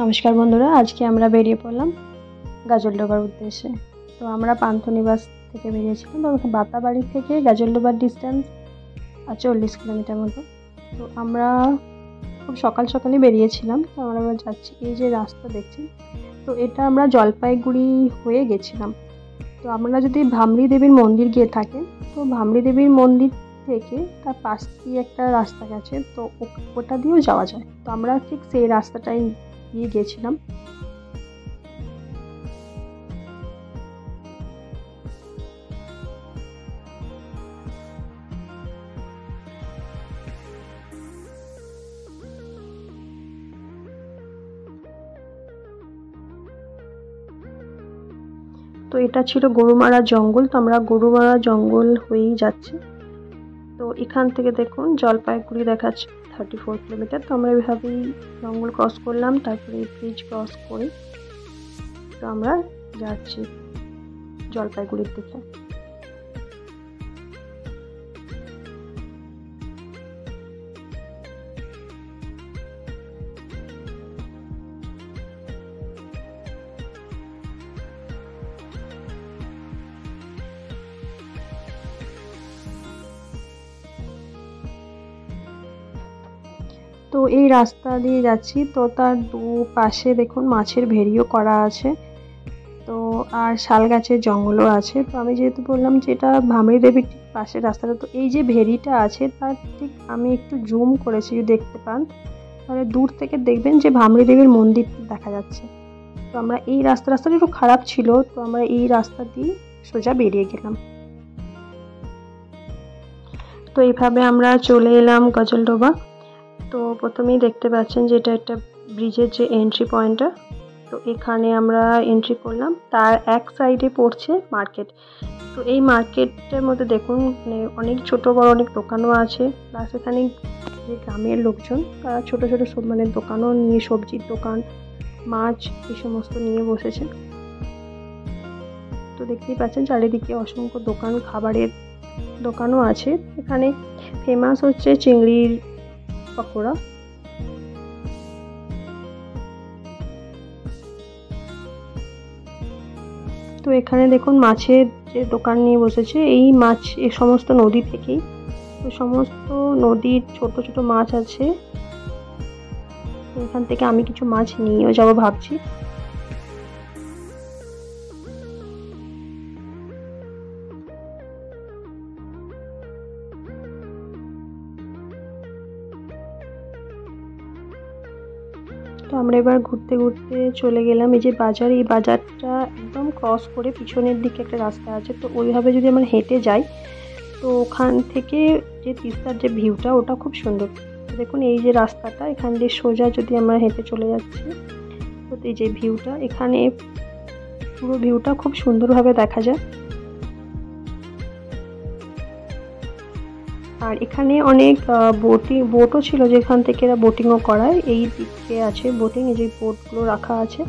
নমস্কার বন্ধুরা, আজকে আমরা বেরিয়ে পড়লাম গাজলডোবার উদ্দেশ্যে। তো আমরা পান্থনিবাস থেকে বেরিয়েছিলাম। তো বাতাবাড়ি থেকে গাজলডোবার ডিস্টেন্স 40 কিলোমিটার মতো। তো আমরা খুব সকাল সকালই বেরিয়েছিলাম। তো আমরা এবার যাচ্ছি, এই যে রাস্তা দেখছি, তো এটা আমরা জলপাইগুড়ি হয়ে গেছিলাম। তো আমরা যদি ভামরি দেবীর মন্দির গিয়ে থাকেন, তো ভামরি দেবীর মন্দির থেকে তার পাশ দিয়ে একটা রাস্তা গেছে, তো ওটা দিয়েও যাওয়া যায়। তো আমরা ঠিক সেই রাস্তাটাই দিয়ে গেছিলাম। তো এটা ছিল গরুমারা জঙ্গল। তো আমরা গরুমারা জঙ্গল হয়েই যাচ্ছি। তো এখান থেকে দেখুন জলপাইগুড়ি দেখাচ্ছে 34 কিলোমিটার। তো আমরা এইভাবেই জঙ্গল ক্রস করলাম, তারপরে ব্রিজ ক্রস করে তো আমরা যাচ্ছি জলপাইগুড়ির দিকে। তো এই রাস্তা দিয়ে যাচ্ছি, তো তার দুপাশে দেখুন মাছের ভেড়িও করা আছে, তো আর শাল গাছের জঙ্গলও আছে। তো আমি যেহেতু বললাম যে এটা ভামরি দেবীর ঠিক পাশের রাস্তাটা, তো এই যে ভেড়িটা আছে তার ঠিক আমি একটু জুম করেছি, যদি দেখতে পান তাহলে দূর থেকে দেখবেন যে ভামরি দেবীর মন্দির দেখা যাচ্ছে। তো আমরা এই রাস্তাটা একটু খারাপ ছিল, তো আমরা এই রাস্তা দিয়ে সোজা বেরিয়ে গেলাম। তো এইভাবে আমরা চলে এলাম গজলডোবা। তো প্রথমেই দেখতে পাচ্ছেন যে এটা একটা ব্রিজের যে এন্ট্রি পয়েন্টটা, তো এখানে আমরা এন্ট্রি করলাম। তার এক সাইডে পড়ছে মার্কেট। তো এই মার্কেটের মধ্যে দেখুন অনেক ছোট বড় অনেক দোকানও আছে, প্লাস এখানে যে গ্রামের লোকজন তারা ছোট ছোট সব দোকানও নিয়ে, সবজির দোকান, মাছ, এই সমস্ত নিয়ে বসেছে। তো দেখতেই পাচ্ছেন চারিদিকে অসংখ্য দোকান, খাবারের দোকানও আছে। এখানে ফেমাস হচ্ছে চিংড়ির পকোড়া। তো এখানে দেখুন মাছের যে দোকান নিয়ে বসেছে, এই মাছ এই সমস্ত নদী থেকেই, তো সমস্ত নদীর ছোট ছোট মাছ আছে। তো এখান থেকে আমি কিছু মাছ নিয়েও যাবো ভাবছি। তো আমরা এবার ঘুরতে ঘুরতে চলে গেলাম এই যে বাজার। এই বাজারটা একদম ক্রস করে পিছনের দিকে একটা রাস্তা আছে, তো ওইভাবে যদি আমরা হেঁটে যাই তো ওখান থেকে যে তিস্তার যে ভিউটা ওটা খুব সুন্দর। দেখুন এই যে রাস্তাটা, এখান দিয়ে সোজা যদি আমরা হেঁটে চলে যাচ্ছি, তো এই যে ভিউটা, এখানে পুরো ভিউটা খুব সুন্দরভাবে দেখা যায়। আর এখানে অনেক বোটও ছিল, যেখান থেকে এরা বোটিংও করায়। এই দিকে আছে বোটিং, এই যে বোটগুলো রাখা আছে।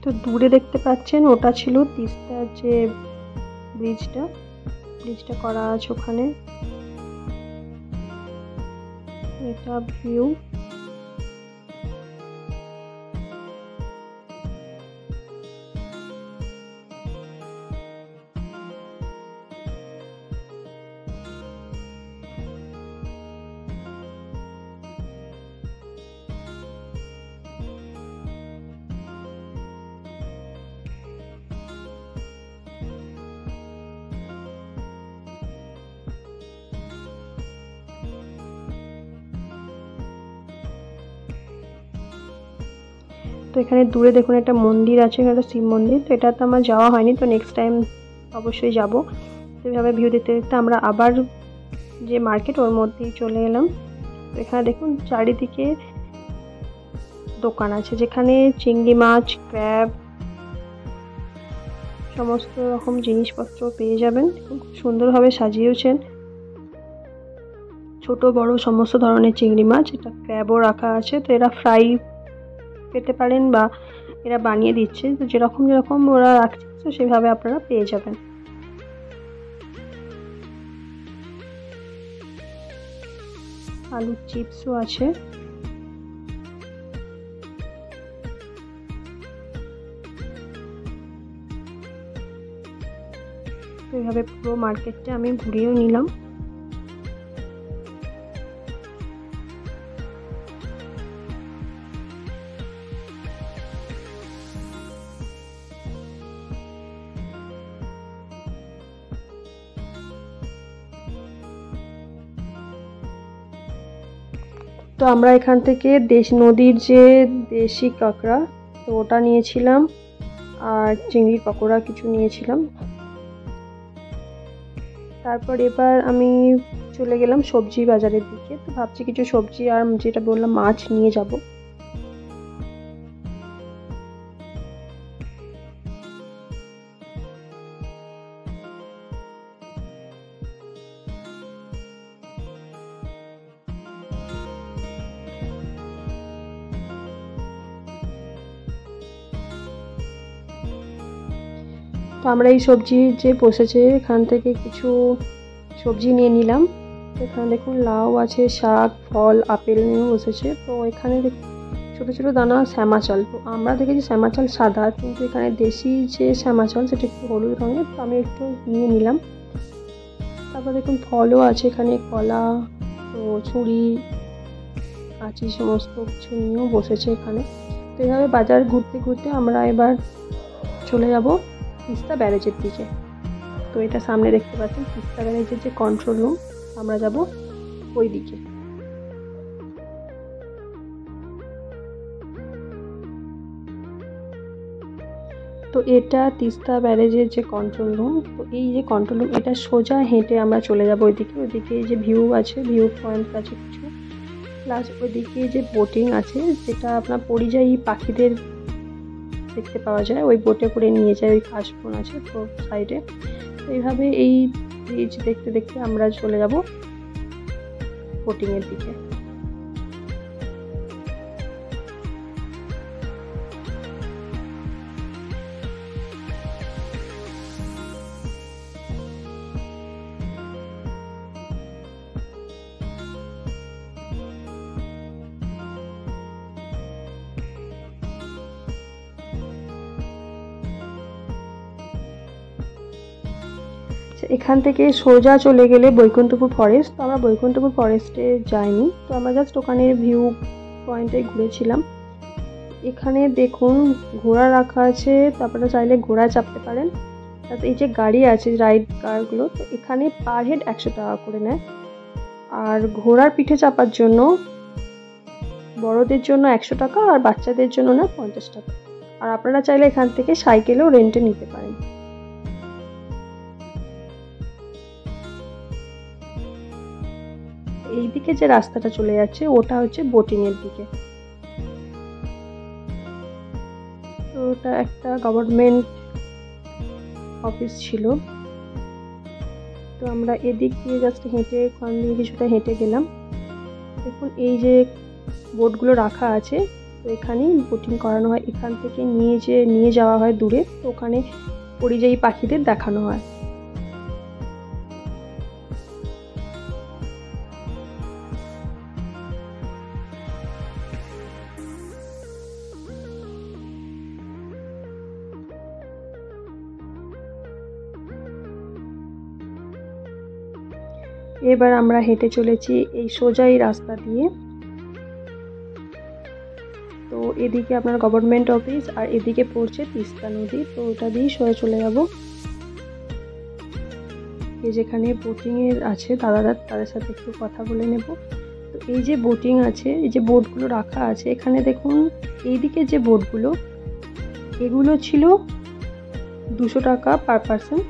তো দূরে দেখতে পাচ্ছেন ওটা ছিল তিস্তার যে ব্রিজটা করা আছে ওখানে, এটা ভিউ। তো এখানে দূরে দেখুন একটা মন্দির আছে, একটা শিব মন্দির। তো এটা তো আমার যাওয়া হয়নি, তো নেক্সট টাইম অবশ্যই যাব। তো এইভাবে ভিউ দেখতে দেখতে আমরা আবার যে মার্কেট ওর মধ্যেই চলে এলাম। তো এখানে দেখুন চারিদিকে দোকান আছে, যেখানে চিংড়ি মাছ, ক্র্যাব, সমস্ত রকম জিনিসপত্র পেয়ে যাবেন। খুব সুন্দরভাবে সাজিয়েছেন। ছোট বড় সমস্ত ধরনের চিংড়ি মাছ। এটা ক্র্যাবও রাখা আছে, তো এরা ফ্রাই পেতে পারেন বা এরা বানিয়ে দিচ্ছে, তো যেরকম যেরকম ওরা রাখছে তো সেভাবে আপনারা পেয়ে যাবেন। আলুর চিপসও আছে। তো এইভাবে পুরো মার্কেটটা আমি ঘুরিয়েও নিলাম। তো আমরা এখান থেকে নদীর যে দেশি কাঁকড়া তো ওটা নিয়েছিলাম, আর চিংড়ির পকোড়া কিছু নিয়েছিলাম। তারপর এবার আমি চলে গেলাম সবজি বাজারের দিকে। তো ভাবছি কিছু সবজি আর যেটা বললাম মাছ নিয়ে যাব। তো আমরা এই সবজি যে বসেছে এখান থেকে কিছু সবজি নিয়ে নিলাম। এখানে দেখুন লাউ আছে, শাক, ফল, আপেল নিয়েও বসেছে। তো এখানে ছোট ছোট দানা শ্যামা চাল। তো আমরা দেখেছি শ্যামা চাল সাদা, কিন্তু এখানে দেশি যে শ্যামা চাল সেটা একটু হলুদ রঙের, তো আমি একটু নিয়ে নিলাম। তারপর দেখুন ফলও আছে এখানে, কলা, তো ছুরি, কাঁচি সমস্ত কিছু নিয়েও বসেছে এখানে। তো এইভাবে বাজার ঘুরতে ঘুরতে আমরা এবার চলে যাব তিস্তা ব্যারেজের দিকে। তো এটা সামনে দেখতে পাচ্ছেন তিস্তা ব্যারেজের যে কন্ট্রোল রুম, আমরা যাব ওই দিকে। তো এটা তিস্তা ব্যারেজের যে কন্ট্রোল রুম। তো এই যে কন্ট্রোল রুম, এটা সোজা হেঁটে আমরা চলে যাব ওইদিকে। ওইদিকে যে ভিউ আছে, ভিউ পয়েন্ট আছে কিছু, প্লাস ওইদিকে যে বোটিং আছে, যেটা আপনার পরিযায়ী পাখিদের দেখতে পাওয়া যায়, ওই বোটে করে নিয়ে যায়, ওই কাশবন আছে তো সাইডে। তো এইভাবে এই ব্রিজ দেখতে দেখতে আমরা চলে যাব বোটিংয়ের দিকে। এখান থেকে সোজা চলে গেলে বৈকুণ্ঠপুর ফরেস্ট। তো আমরা বৈকুণ্ঠপুর ফরেস্টে যাইনি, তো আমরা জাস্ট ওখানে ভিউ পয়েন্টে ঘুরেছিলাম। এখানে দেখুন ঘোড়া রাখা আছে, তো আপনারা চাইলে ঘোড়ায় চাপতে পারেন। তারপর এই যে গাড়ি আছে রাইড কারগুলো, তো এখানে পার হেড 100 টাকা করে নেয়। আর ঘোড়ার পিঠে চাপার জন্য বড়দের জন্য 100 টাকা, আর বাচ্চাদের জন্য না 50 টাকা। আর আপনারা চাইলে এখান থেকে সাইকেলও রেন্টে নিতে পারেন। এইদিকে যে রাস্তাটা চলে যাচ্ছে ওটা হচ্ছে বোটিং এর দিকে। তো ওটা একটা গভর্নমেন্ট অফিস ছিল। তো আমরা এদিক দিয়ে জাস্ট হেঁটে ওখান দিয়ে কিছুটা হেঁটে গেলাম। দেখুন এই যে বোটগুলো রাখা আছে, তো এখানেই বোটিং করানো হয়। এখান থেকে নিয়ে যাওয়া হয় দূরে, তো ওখানে পরিযায়ী পাখিদের দেখানো হয়। এবার আমরা হেঁটে চলেছি এই সোজা এই রাস্তা দিয়ে। তো এদিকে আপনার গভর্নমেন্ট অফিস, আর এদিকে পড়ছে তিস্তা নদী। তো ওটা দিয়েই সোজা চলে যাব। এই যেখানে বোটিং এর আছে দাদারা, তাদের সাথে একটু কথা বলে নেব। তো এই যে বোটিং আছে, এই যে বোটগুলো রাখা আছে এখানে দেখুন, এইদিকে যে বোটগুলো এগুলো ছিল 200 টাকা পার পারসন।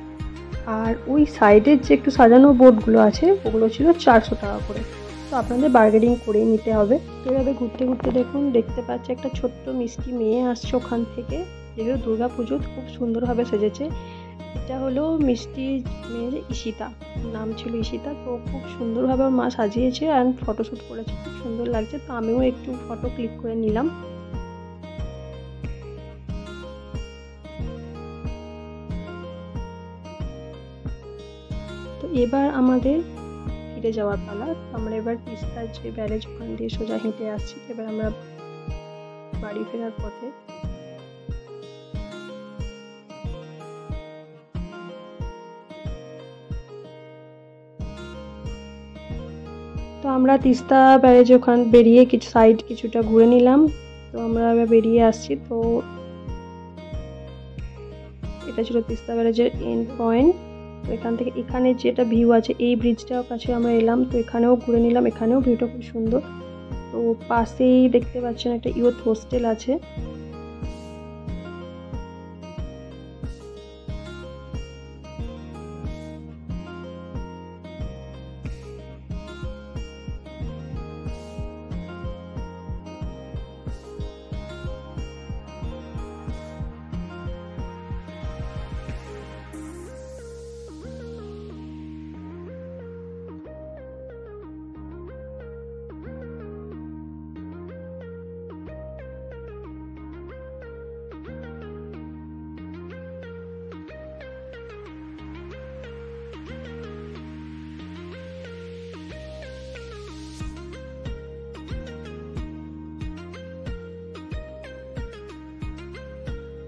আর ওই সাইডের যে একটু সাজানো বোটগুলো আছে ওগুলো ছিল 400 টাকা করে। তো আপনাদের বার্গেনিং করেই নিতে হবে। তো এভাবে ঘুরতে ঘুরতে দেখুন দেখতে পাচ্ছি একটা ছোট্ট মিষ্টি মেয়ে আসছে ওখান থেকে, যেগুলো দুর্গা পুজো খুব সুন্দরভাবে সেজেছে। এটা হলো মিষ্টির মেয়ের ঈশিতা, নাম ছিল ঈশিতা। তো খুব সুন্দরভাবে মা সাজিয়েছে আর ফটোশ্যুট করেছে, খুব সুন্দর লাগছে। তো আমিও একটু ফটো ক্লিক করে নিলাম। তো এবার আমাদের ফিরে যাওয়ার পালা। তো আমরা এবার তিস্তার যে ব্যারেজ ওখান দিয়ে সোজা হেঁটে আসছি। এবার আমরা বাড়ি ফেরার পথে। তো আমরা তিস্তা ব্যারেজ ওখান বেরিয়ে কিছুটা ঘুরে নিলাম। তো আমরা এবার বেরিয়ে আসছি। তো এটা ছিল তিস্তা ব্যারেজের এন্ড পয়েন্ট। তো এখান থেকে এখানে যেটা ভিউ আছে, এই ব্রিজটার কাছে আমরা এলাম। তো এখানেও ঘুরে নিলাম, এখানেও ভিউটা খুব সুন্দর। তো পাশেই দেখতে পাচ্ছেন একটা ইউথ হোস্টেল আছে।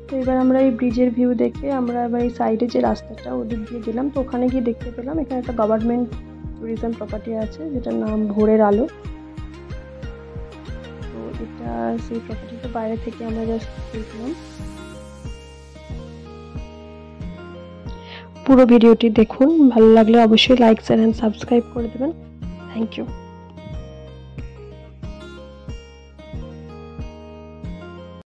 তো এবার আমরা এই ব্রিজের ভিউ দেখে আমরা এবার এই সাইডে যে রাস্তাটা ওদিক দিয়ে গেলাম। তো ওখানে গিয়ে দেখতে পেলাম এখানে একটা গভর্নমেন্ট ট্যুরিজম প্রপার্টি আছে, যেটার নাম ভোরের আলো। তো এটা সেই প্রপার্টিটা বাইরে থেকে আমরা জাস্ট দেখলাম। পুরো ভিডিওটি দেখুন, ভালো লাগলে অবশ্যই লাইক শেয়ার এন্ড সাবস্ক্রাইব করে দেবেন। Thank you.